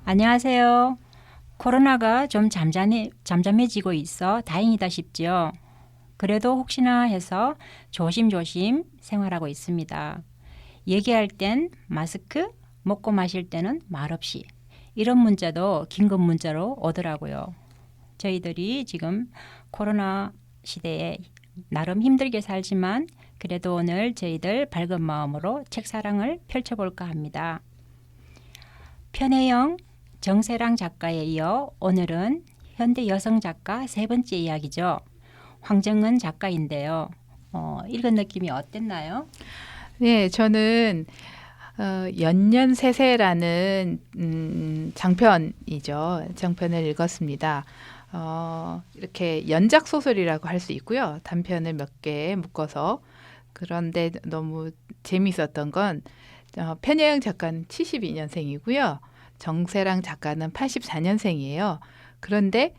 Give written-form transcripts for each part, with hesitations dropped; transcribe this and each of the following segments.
안녕하세요. 코로나가 좀 잠잠해지고 있어 다행이다 싶지요. 그래도 혹시나 해서 조심조심 생활하고 있습니다. 얘기할 땐 마스크, 먹고 마실 때는 말없이. 이런 문자도 긴급 문자로 오더라고요. 저희들이 지금 코로나 시대에 나름 힘들게 살지만 그래도 오늘 저희들 밝은 마음으로 책사랑을 펼쳐볼까 합니다. 편혜영, 정세랑 작가에 이어 오늘은 현대 여성 작가 세 번째 이야기죠. 황정은 작가인데요. 읽은 느낌이 어땠나요? 네, 저는 연년세세라는 장편이죠. 장편을 읽었습니다. 이렇게 연작 소설이라고 할 수 있고요. 단편을 몇 개 묶어서. 그런데 너무 재미있었던 건 편혜영 작가는 72년생이고요. 정세랑 작가는 84년생이에요. 그런데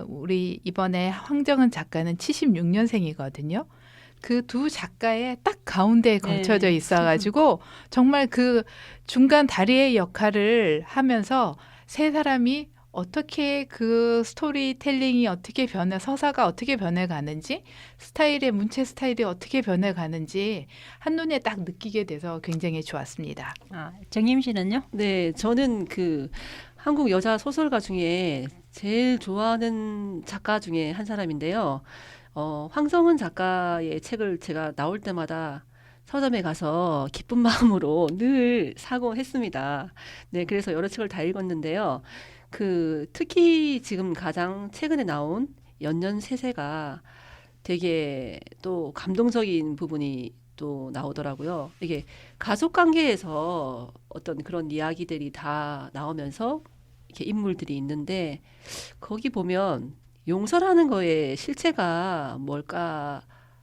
우리 이번에 황정은 작가는 76년생이거든요. 그 두 작가의 딱 가운데에 걸쳐져 있어가지고 정말 그 중간 다리의 역할을 하면서 세 사람이 어떻게 그 스토리텔링이 어떻게 서사가 어떻게 변해가는지 문체 스타일이 어떻게 변해가는지 한눈에 딱 느끼게 돼서 굉장히 좋았습니다. 정임 씨는요? 네, 저는 그 한국 여자 소설가 중에 제일 좋아하는 작가 중에 한 사람인데요. 황정은 작가의 책을 제가 나올 때마다 서점에 가서 기쁜 마음으로 늘 사고 했습니다. 네, 그래서 여러 책을 다 읽었는데요. 특히 지금 가장 최근에 나온 연년세세가 되게 또 감동적인 부분이 또 나오더라고요. 이게 가족 관계에서 어떤 그런 이야기들이 다 나오면서 이렇게 인물들이 있는데 거기 보면 용서라는 거의 실체가 뭘까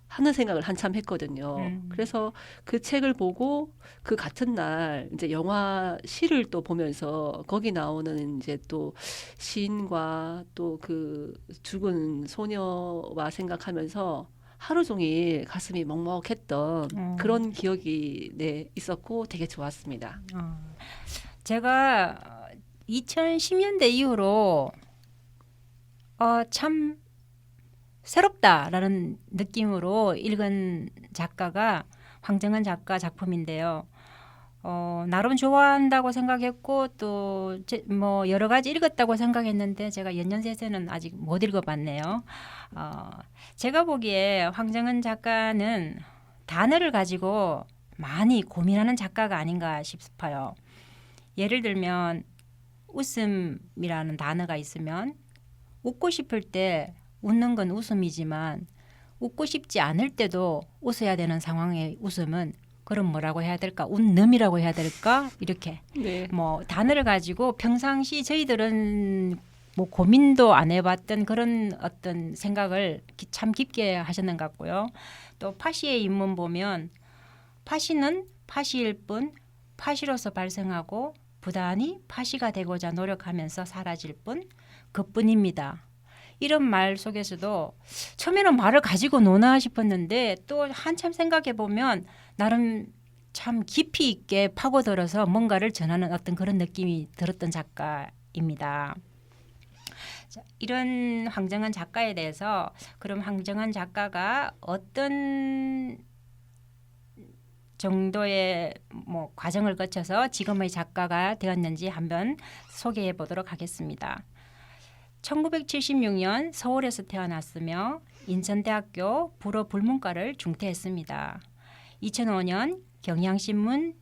하는 생각을 한참 했거든요. 그래서 그 책을 보고 그 같은 날 이제 영화 시를 또 보면서 거기 나오는 이제 또 시인과 또 그 죽은 소녀와 생각하면서 하루 종일 가슴이 먹먹했던 그런 기억이 있었고 되게 좋았습니다. 제가 2010년대 이후로 참 새롭다라는 느낌으로 읽은 작가가 황정은 작가 작품인데요. 나름 좋아한다고 생각했고 또 뭐 여러 가지 읽었다고 생각했는데 제가 연년세세는 아직 못 읽어봤네요. 제가 보기에 황정은 작가는 단어를 가지고 많이 고민하는 작가가 아닌가 싶어요. 예를 들면 웃음이라는 단어가 있으면 웃고 싶을 때 웃는 건 웃음이지만 웃고 싶지 않을 때도 웃어야 되는 상황의 웃음은 그럼 뭐라고 해야 될까? 웃음이라고 해야 될까? 이렇게 뭐 단어를 가지고 평상시 저희들은 뭐 고민도 안 해봤던 그런 어떤 생각을 참 깊게 하셨는 것 같고요. 또 파시의 인문 보면 파시는 파시일 뿐 파시로서 발생하고 부단히 파시가 되고자 노력하면서 사라질 뿐 그뿐입니다. 이런 말 속에서도 처음에는 말을 가지고 노나 싶었는데 또 한참 생각해 보면 나름 참 깊이 있게 파고들어서 뭔가를 전하는 어떤 그런 느낌이 들었던 작가입니다. 자, 이런 황정은 작가에 대해서 그럼 황정은 작가가 어떤 정도의 뭐 과정을 거쳐서 지금의 작가가 되었는지 한번 소개해 보도록 하겠습니다. 1976년 서울에서 태어났으며 인천대학교 불어 불문과를 중퇴했습니다. 2005년 경향신문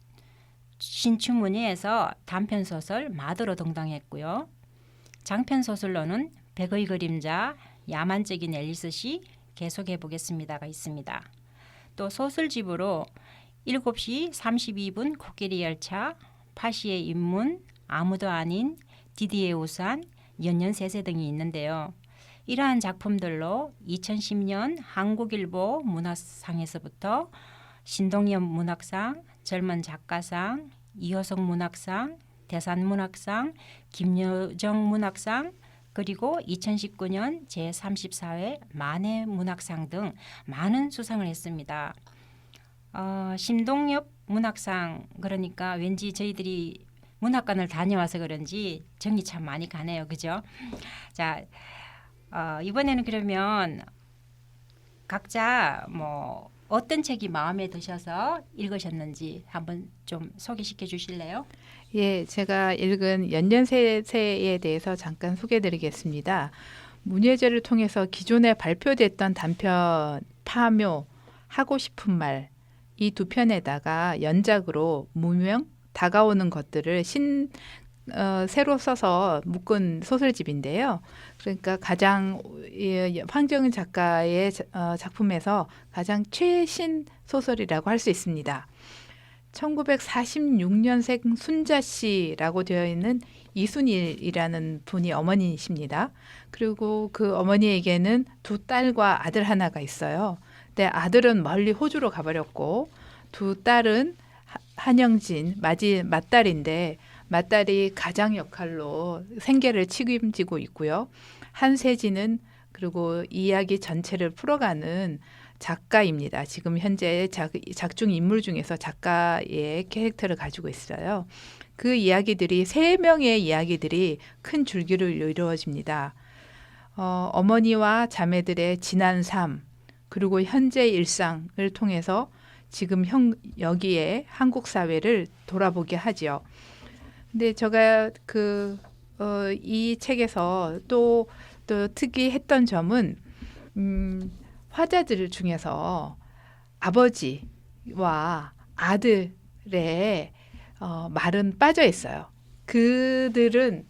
신춘문예에서 단편소설 마더로 등장했고요. 장편소설로는 백의 그림자, 야만적인 앨리스시 계속해보겠습니다가 있습니다. 또 소설집으로 7시 32분 코끼리 열차, 파시의 인문, 아무도 아닌 디디의 우산, 연년세세 등이 있는데요. 이러한 작품들로 2010년 한국일보 문학상에서부터 신동엽 문학상, 젊은 작가상, 이호석 문학상, 대산문학상, 김여정 문학상, 그리고 2019년 제34회 만해문학상 등 많은 수상을 했습니다. 심동엽 문학상, 그러니까 왠지 저희들이 문학관을 다녀와서 그런지 정이 참 많이 가네요. 그죠? 자, 이번에는 그러면 각자 뭐 어떤 책이 마음에 드셔서 읽으셨는지 한번 좀 소개시켜 주실래요? 예, 제가 읽은 연년세세에 대해서 잠깐 소개드리겠습니다. 문예제를 통해서 기존에 발표됐던 단편 파묘, 하고 싶은 말, 이 두 편에다가 연작으로 무명, 다가오는 것들을 새로 써서 묶은 소설집인데요. 그러니까 가장 황정은 작가의 작품에서 가장 최신 소설이라고 할 수 있습니다. 1946년생 순자 씨라고 되어 있는 이순일이라는 분이 어머니이십니다. 그리고 그 어머니에게는 두 딸과 아들 하나가 있어요. 근데 아들은 멀리 호주로 가버렸고 두 딸은 한영진, 맏딸인데 맏딸이 가장 역할로 생계를 책임지고 있고요. 한세진은 그리고 이야기 전체를 풀어가는 작가입니다. 지금 현재 작중 인물 중에서 작가의 캐릭터를 가지고 있어요. 그 이야기들이 3명의 이야기들이 큰 줄기로 이루어집니다. 어머니와 자매들의 지난 삶 그리고 현재 일상을 통해서 지금 여기에 한국 사회를 돌아보게 하지요. 근데 제가 이 책에서 또 특이했던 점은 화자들 중에서 아버지와 아들의 말은 빠져 있어요. 그들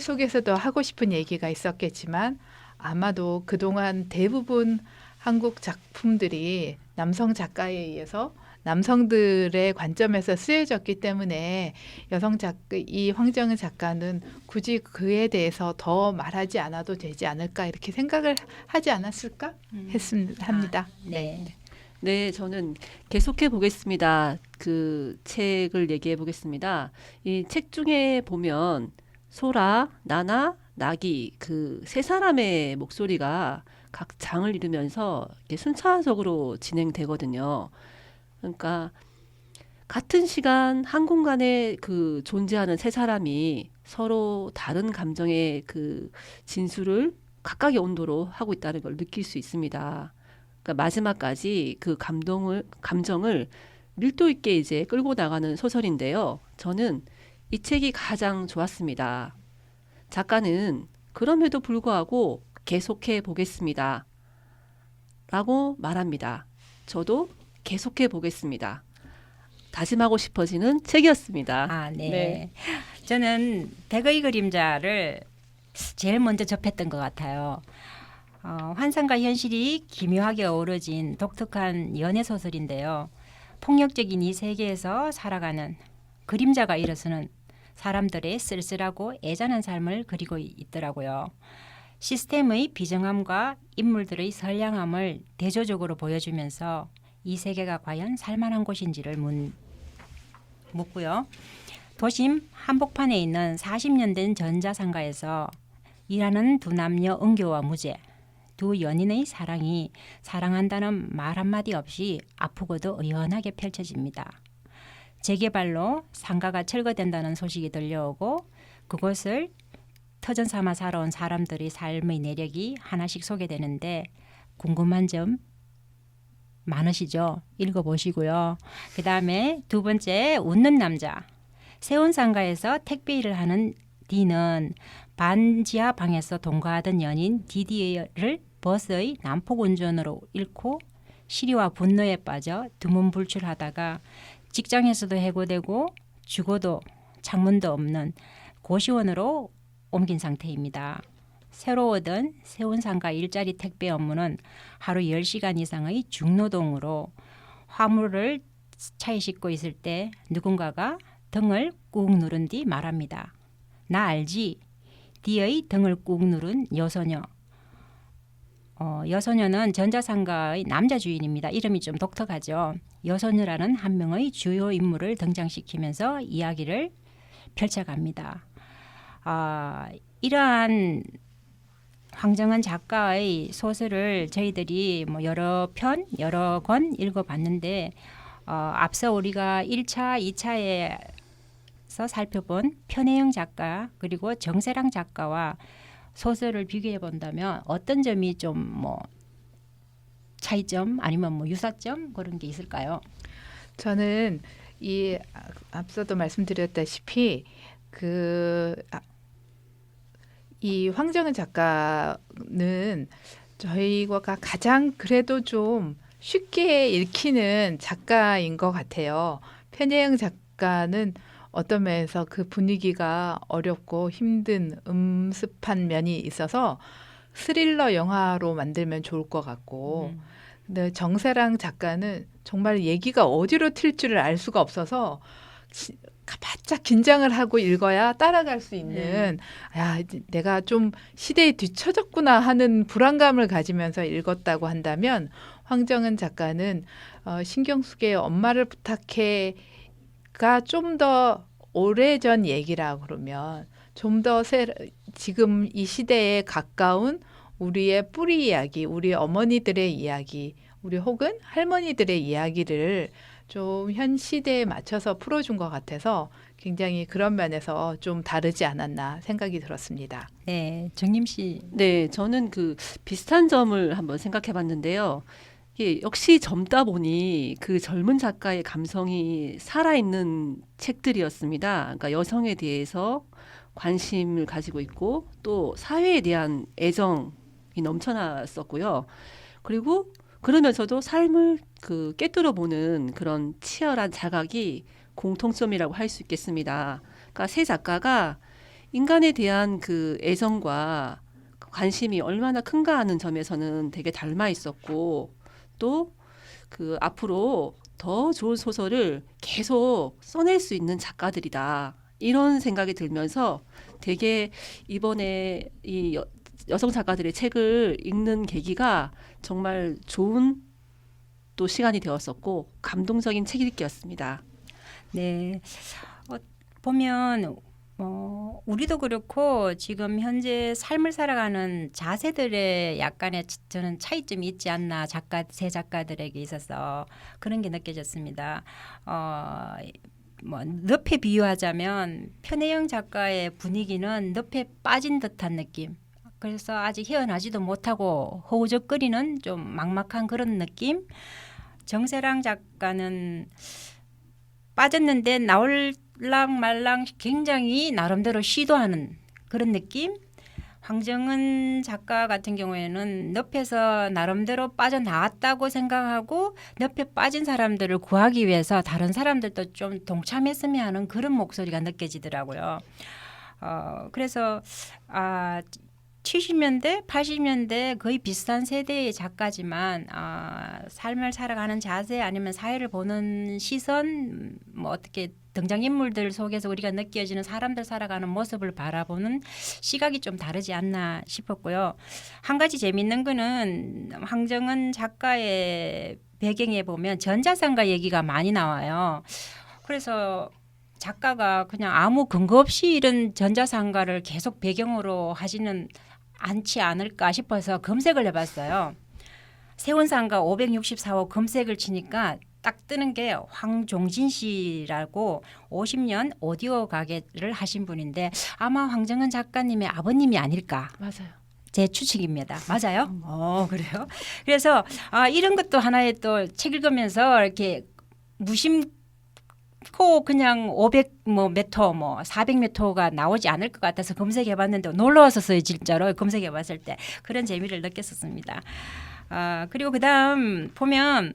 속에서도 하고 싶은 얘기가 있었겠지만 아마도 그동안 대부분 한국 작품들이 남성 작가에 의해서 남성들의 관점에서 쓰여졌기 때문에 이 황정은 작가는 굳이 그에 대해서 더 말하지 않아도 되지 않을까 이렇게 생각을 하지 않았을까 합니다. 네. 네, 저는 계속해 보겠습니다. 그 책을 얘기해 보겠습니다. 이 책 중에 보면 소라, 나나, 낙이 그 세 사람의 목소리가 각 장을 이루면서 이렇게 순차적으로 진행되거든요. 그러니까 같은 시간 한 공간에 그 존재하는 세 사람이 서로 다른 감정의 그 진술을 각각의 온도로 하고 있다는 걸 느낄 수 있습니다. 그러니까 마지막까지 그 감정을 밀도 있게 이제 끌고 나가는 소설인데요. 저는 이 책이 가장 좋았습니다. 작가는 그럼에도 불구하고 계속해 보겠습니다. 라고 말합니다. 저도 계속해 보겠습니다. 다짐하고 싶어지는 책이었습니다. 네. 네. 저는 백의 그림자를 제일 먼저 접했던 것 같아요. 환상과 현실이 기묘하게 어우러진 독특한 연애 소설인데요. 폭력적인 이 세계에서 살아가는 그림자가 일어서는 사람들의 쓸쓸하고 애잔한 삶을 그리고 있더라고요. 시스템의 비정함과 인물들의 선량함을 대조적으로 보여주면서 이 세계가 과연 살만한 곳인지를 묻고요. 도심 한복판에 있는 40년 된 전자상가에서 일하는 두 남녀 은교와 무제, 두 연인의 사랑이 사랑한다는 말 한마디 없이 아프고도 의연하게 펼쳐집니다. 재개발로 상가가 철거된다는 소식이 들려오고 그곳을 터전 삼아 살아온 사람들의 삶의 내력이 하나씩 소개되는데 궁금한 점 많으시죠? 읽어보시고요. 그 다음에 두 번째 웃는 남자. 세운상가에서 택배 일을 하는 D는 반지하 방에서 동거하던 연인 디디를 버스의 난폭 운전으로 잃고 시리와 분노에 빠져 두문불출하다가 직장에서도 해고되고 죽어도 창문도 없는 고시원으로 옮긴 상태입니다. 새로 얻은 세운상가 일자리 택배 업무는 하루 10시간 이상의 중노동으로 화물을 차에 싣고 있을 때 누군가가 등을 꾹 누른 뒤 말합니다. 나 알지? D의 등을 꾹 누른 여소녀. 여소녀는 전자상가의 남자 주인입니다. 이름이 좀 독특하죠. 여소녀라는 한 명의 주요 인물을 등장시키면서 이야기를 펼쳐갑니다. 이러한 황정은 작가의 소설을 저희들이 뭐 여러 편, 여러 권 읽어봤는데 앞서 우리가 1차, 2차에서 살펴본 편혜영 작가 그리고 정세랑 작가와 소설을 비교해 본다면 어떤 점이 좀 뭐 차이점 아니면 뭐 유사점 그런 게 있을까요? 저는 이 앞서도 말씀드렸다시피 이 황정은 작가는 저희가 가장 그래도 좀 쉽게 읽히는 작가인 것 같아요. 편혜영 작가는 어떤 면에서 그 분위기가 어렵고 힘든 음습한 면이 있어서 스릴러 영화로 만들면 좋을 것 같고 근데 정세랑 작가는 정말 얘기가 어디로 튈 줄을 알 수가 없어서 바짝 긴장을 하고 읽어야 따라갈 수 있는 야 내가 좀 시대에 뒤처졌구나 하는 불안감을 가지면서 읽었다고 한다면 황정은 작가는 신경숙의 엄마를 부탁해가 좀 더 오래전 얘기라 그러면 좀 더 지금 이 시대에 가까운 우리의 뿌리 이야기, 우리 어머니들의 이야기, 우리 혹은 할머니들의 이야기를 좀 현 시대에 맞춰서 풀어준 것 같아서 굉장히 그런 면에서 좀 다르지 않았나 생각이 들었습니다. 네, 정림 씨. 네, 저는 그 비슷한 점을 한번 생각해 봤는데요. 이게 역시 젊다 보니 그 젊은 작가의 감성이 살아있는 책들이었습니다. 그러니까 여성에 대해서 관심을 가지고 있고 또 사회에 대한 애정이 넘쳐났었고요. 그리고 그러면서도 삶을 그 꿰뚫어 보는 그런 치열한 자각이 공통점이라고 할 수 있겠습니다. 그러니까 세 작가가 인간에 대한 그 애정과 관심이 얼마나 큰가 하는 점에서는 되게 닮아 있었고 또 그 앞으로 더 좋은 소설을 계속 써낼 수 있는 작가들이다. 이런 생각이 들면서 되게 이번에 이 여성 작가들의 책을 읽는 계기가 정말 좋은 또 시간이 되었었고 감동적인 책 읽기였습니다. 네, 보면 우리도 그렇고 지금 현재 삶을 살아가는 자세들의 약간의 저는 차이점이 있지 않나 새 작가들에게 있어서 그런 게 느껴졌습니다. 뭐 늪에 비유하자면 편혜영 작가의 분위기는 늪에 빠진 듯한 느낌. 그래서 아직 헤어나지도 못하고 허우적거리는 좀 막막한 그런 느낌. 정세랑 작가는 빠졌는데 나올랑 말랑 굉장히 나름대로 시도하는 그런 느낌. 황정은 작가 같은 경우에는 늪에서 나름대로 빠져나왔다고 생각하고 늪에 빠진 사람들을 구하기 위해서 다른 사람들도 좀 동참했으면 하는 그런 목소리가 느껴지더라고요. 그래서 70년대, 80년대 거의 비슷한 세대의 작가지만 삶을 살아가는 자세 아니면 사회를 보는 시선 뭐 어떻게 등장인물들 속에서 우리가 느껴지는 사람들 살아가는 모습을 바라보는 시각이 좀 다르지 않나 싶었고요. 한 가지 재밌는 거는 황정은 작가의 배경에 보면 전자상가 얘기가 많이 나와요. 그래서 작가가 그냥 아무 근거 없이 이런 전자상가를 계속 배경으로 하지는 않지 않을까 싶어서 검색을 해봤어요. 세운상가 564호 검색을 치니까 딱 뜨는 게 황종진 씨라고 50년 오디오 가게를 하신 분인데 아마 황정은 작가님의 아버님이 아닐까. 맞아요. 제 추측입니다. 맞아요? 그래요? 그래서 이런 것도 하나의 또 책 읽으면서 이렇게 무심코 그냥 500m, 400m가 나오지 않을 것 같아서 검색해봤는데 놀라웠었어요. 진짜로 검색해봤을 때 그런 재미를 느꼈었습니다. 그리고 그다음 보면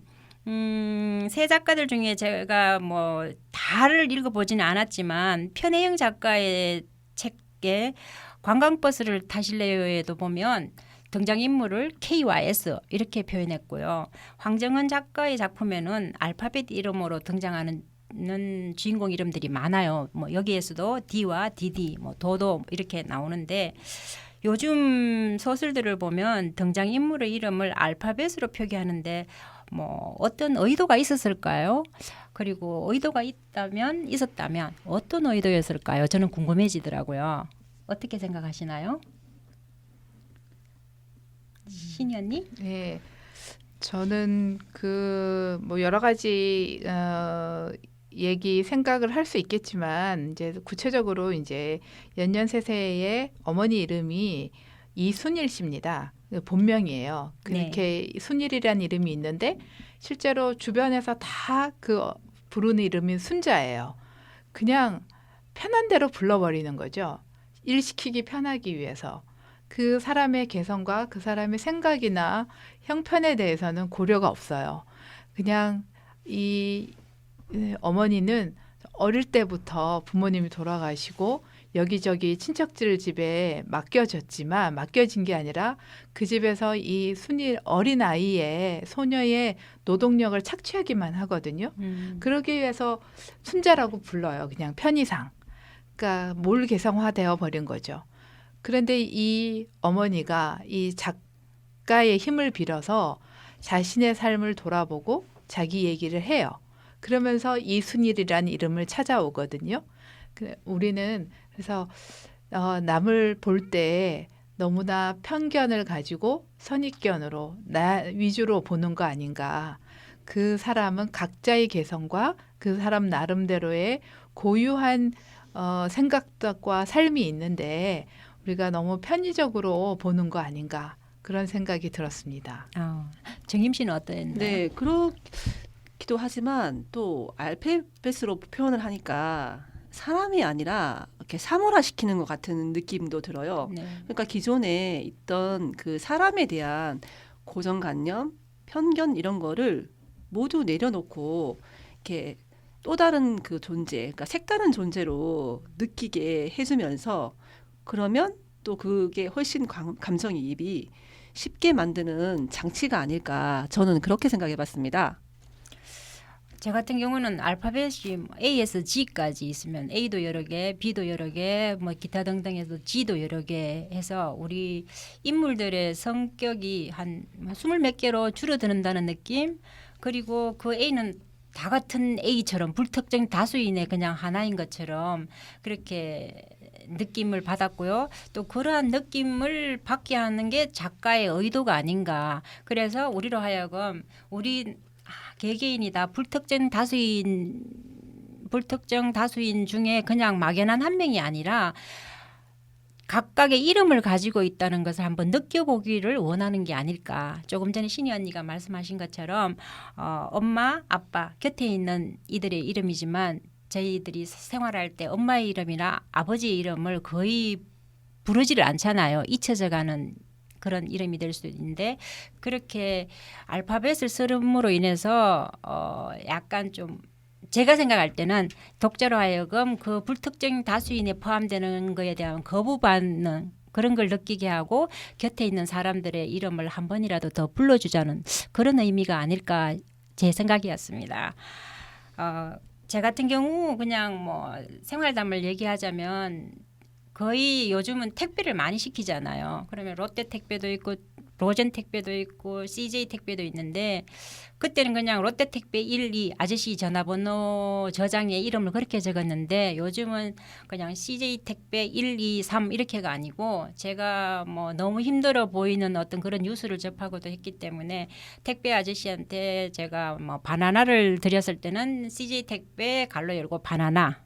세 작가들 중에 제가 뭐 다를 읽어보지는 않았지만 편혜영 작가의 책에 관광버스를 타실래요에도 보면 등장인물을 K와 S 이렇게 표현했고요. 황정은 작가의 작품에는 알파벳 이름으로 등장하는 주인공 이름들이 많아요. 뭐 여기에서도 D와 DD, 뭐 도도 이렇게 나오는데 요즘 소설들을 보면 등장인물의 이름을 알파벳으로 표기하는데 뭐 어떤 의도가 있었을까요? 그리고 의도가 있었다면 어떤 의도였을까요? 저는 궁금해지더라고요. 어떻게 생각하시나요? 신희 언니? 네, 저는 그 뭐 여러 가지 얘기 생각을 할 수 있겠지만 이제 구체적으로 이제 연년세세의 어머니 이름이 이순일 씨입니다. 본명이에요. 그렇게 순일이라는 이름이 있는데 실제로 주변에서 다 그 부르는 이름이 순자예요. 그냥 편한 대로 불러버리는 거죠. 일 시키기 편하기 위해서. 그 사람의 개성과 그 사람의 생각이나 형편에 대해서는 고려가 없어요. 그냥 이 어머니는 어릴 때부터 부모님이 돌아가시고 여기저기 친척들 집에 맡겨진 게 아니라 그 집에서 이 순일 어린 아이의 소녀의 노동력을 착취하기만 하거든요. 그러기 위해서 순자라고 불러요. 그냥 편의상. 그러니까 몰 개성화되어 버린 거죠. 그런데 이 어머니가 이 작가의 힘을 빌어서 자신의 삶을 돌아보고 자기 얘기를 해요. 그러면서 이순일이라는 이름을 찾아오거든요. 우리는 그래서 남을 볼 때 너무나 편견을 가지고 선입견으로 나 위주로 보는 거 아닌가. 그 사람은 각자의 개성과 그 사람 나름대로의 고유한 생각과 삶이 있는데 우리가 너무 편의적으로 보는 거 아닌가 그런 생각이 들었습니다. 정임 씨는 어땠나요? 네, 그렇기도 하지만 또 알파벳으로 표현을 하니까 사람이 아니라 이렇게 사물화시키는 것 같은 느낌도 들어요. 네. 그러니까 기존에 있던 그 사람에 대한 고정관념, 편견 이런 거를 모두 내려놓고 이렇게 또 다른 그 존재, 그러니까 색다른 존재로 느끼게 해주면서 그러면 또 그게 훨씬 감정이입이 쉽게 만드는 장치가 아닐까 저는 그렇게 생각해봤습니다. 제 같은 경우는 알파벳이 A에서 G까지 있으면 A도 여러 개, B도 여러 개, 뭐 기타 등등해서 G도 여러 개 해서 우리 인물들의 성격이 한 20몇 개로 줄어드는다는 느낌. 그리고 그 A는 다 같은 A처럼 불특정 다수인의 그냥 하나인 것처럼 그렇게 느낌을 받았고요. 또 그러한 느낌을 받게 하는 게 작가의 의도가 아닌가. 그래서 우리로 하여금 우리 개개인이다. 불특정 다수인 중에 그냥 막연한 한 명이 아니라 각각의 이름을 가지고 있다는 것을 한번 느껴보기를 원하는 게 아닐까. 조금 전에 신희 언니가 말씀하신 것처럼 엄마, 아빠 곁에 있는 이들의 이름이지만 저희들이 생활할 때 엄마의 이름이나 아버지의 이름을 거의 부르지를 않잖아요. 잊혀져가는 그런 이름이 될 수도 있는데 그렇게 알파벳을 쓰름으로 인해서 약간 좀 제가 생각할 때는 독자로 하여금 그 불특정 다수인에 포함되는 거에 대한 거부받는 그런 걸 느끼게 하고 곁에 있는 사람들의 이름을 한 번이라도 더 불러주자는 그런 의미가 아닐까 제 생각이었습니다. 제 같은 경우 그냥 뭐 생활담을 얘기하자면 거의 요즘은 택배를 많이 시키잖아요. 그러면 롯데 택배도 있고 로젠 택배도 있고 CJ 택배도 있는데 그때는 그냥 롯데 택배 1, 2 아저씨 전화번호 저장에 이름을 그렇게 적었는데 요즘은 그냥 CJ 택배 1, 2, 3 이렇게가 아니고 제가 뭐 너무 힘들어 보이는 어떤 그런 뉴스를 접하고도 했기 때문에 택배 아저씨한테 제가 뭐 바나나를 드렸을 때는 CJ 택배 갈로 열고 바나나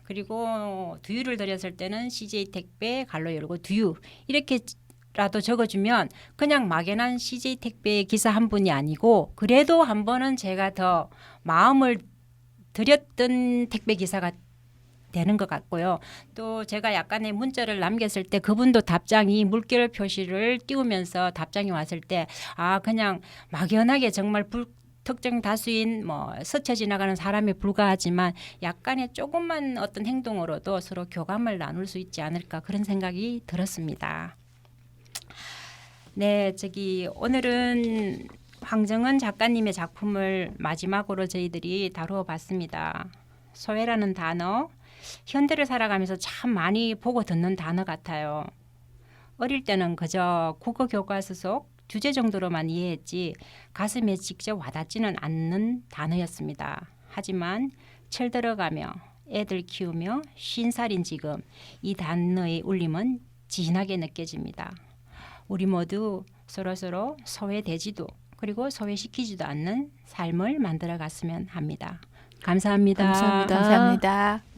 그리고 두유를 드렸을 때는 CJ 택배 갈로 열고 두유 이렇게 라도 적어주면 그냥 막연한 CJ 택배 기사 한 분이 아니고 그래도 한 번은 제가 더 마음을 들였던 택배 기사가 되는 것 같고요. 또 제가 약간의 문자를 남겼을 때 그분도 답장이 물결 표시를 띄우면서 답장이 왔을 때 그냥 막연하게 정말 특정 다수인 뭐 스쳐 지나가는 사람에 불과하지만 약간의 조금만 어떤 행동으로도 서로 교감을 나눌 수 있지 않을까 그런 생각이 들었습니다. 네, 오늘은 황정은 작가님의 작품을 마지막으로 저희들이 다루어 봤습니다. 소외라는 단어, 현대를 살아가면서 참 많이 보고 듣는 단어 같아요. 어릴 때는 그저 국어 교과서 속 주제 정도로만 이해했지 가슴에 직접 와닿지는 않는 단어였습니다. 하지만 철들어가며 애들 키우며 50살인 지금 이 단어의 울림은 진하게 느껴집니다. 우리 모두 서로서로 소외되지도 그리고 소외시키지도 않는 삶을 만들어 갔으면 합니다. 감사합니다. 감사합니다. 감사합니다.